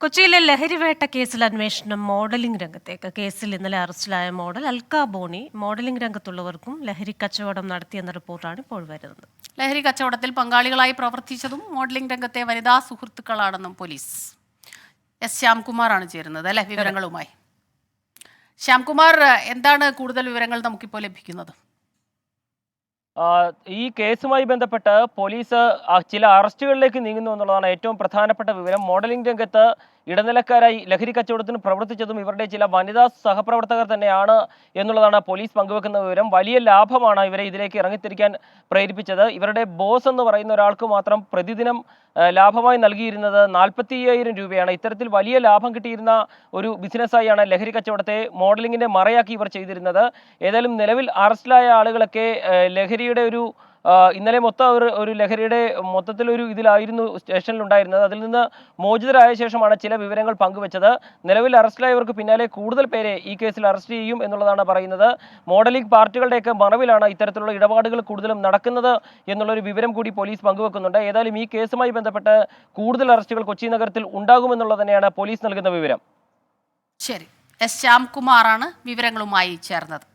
കൊച്ചിയിലെ ലഹരിവേട്ട കേസിൽ അന്വേഷണം മോഡലിംഗ് രംഗത്തേക്ക്. കേസിൽ ഇന്നലെ അറസ്റ്റിലായ മോഡൽ അൽക്ക ബോണി മോഡലിംഗ് രംഗത്തുള്ളവർക്കും ലഹരി കച്ചവടം നടത്തിയെന്ന റിപ്പോർട്ടാണ് ഇപ്പോൾ വരുന്നത്. ലഹരി കച്ചവടത്തിൽ പങ്കാളികളായി പ്രവർത്തിച്ചതും മോഡലിംഗ് രംഗത്തെ വനിതാ സുഹൃത്തുക്കളാണെന്നും പോലീസ്. എസ് ശ്യാംകുമാറാണ് ചേരുന്നത് അല്ലെ വിവരങ്ങളുമായി. ശ്യാംകുമാർ, എന്താണ് കൂടുതൽ വിവരങ്ങൾ നമുക്കിപ്പോൾ ലഭിക്കുന്നത്? ഈ കേസുമായി ബന്ധപ്പെട്ട് പോലീസ് ചില അറസ്റ്റുകളിലേക്ക് നീങ്ങുന്നു എന്നുള്ളതാണ് ഏറ്റവും പ്രധാനപ്പെട്ട വിവരം. മോഡലിംഗ് രംഗത്ത് ഇടനിലക്കാരായി ലഹരി കച്ചവടത്തിന് പ്രവർത്തിച്ചതും ഇവരുടെ ചില വനിതാ സഹപ്രവർത്തകർ തന്നെയാണ് എന്നുള്ളതാണ് പോലീസ് പങ്കുവെക്കുന്ന വിവരം. വലിയ ലാഭമാണ് ഇവരെ ഇതിലേക്ക് ഇറങ്ങിത്തിരിക്കാൻ പ്രേരിപ്പിച്ചത്. ഇവരുടെ ബോസ് എന്ന് പറയുന്ന ഒരാൾക്ക് മാത്രം പ്രതിദിനം ലാഭമായി നൽകിയിരുന്നത് 45,000 രൂപയാണ്. ഇത്തരത്തിൽ വലിയ ലാഭം കിട്ടിയിരുന്ന ഒരു ബിസിനസ്സായാണ് ലഹരി കച്ചവടത്തെ മോഡലിംഗിന്റെ മറയാക്കി ഇവർ ചെയ്തിരുന്നത്. ഏതായാലും നിലവിൽ അറസ്റ്റിലായ ആളുകളൊക്കെ ലഹരിയുടെ ഇന്നലെ മൊത്തം ഒരു ലഹരിയുടെ മൊത്തത്തിലൊരു ഇതിലായിരുന്നു സ്റ്റേഷനിൽ ഉണ്ടായിരുന്നത്. അതിൽ നിന്ന് മോചിതരായ ശേഷമാണ് ചില വിവരങ്ങൾ പങ്കുവച്ചത്. നിലവിൽ അറസ്റ്റിലായവർക്ക് പിന്നാലെ കൂടുതൽ പേരെ ഈ കേസിൽ അറസ്റ്റ് ചെയ്യും എന്നുള്ളതാണ് പറയുന്നത്. മോഡലിംഗ് പാർട്ടികളുടെയൊക്കെ മറവിലാണ് ഇത്തരത്തിലുള്ള ഇടപാടുകൾ കൂടുതലും നടക്കുന്നത് എന്നുള്ളൊരു വിവരം കൂടി പോലീസ് പങ്കുവെക്കുന്നുണ്ട്. ഏതായാലും ഈ കേസുമായി ബന്ധപ്പെട്ട് കൂടുതൽ അറസ്റ്റുകൾ കൊച്ചി നഗരത്തിൽ ഉണ്ടാകുമെന്നുള്ളത് തന്നെയാണ് പോലീസ് നൽകുന്ന വിവരം. ശരി, എസ് ശ്യാംകുമാറാണ് വിവരങ്ങളുമായി ചേർന്നത്.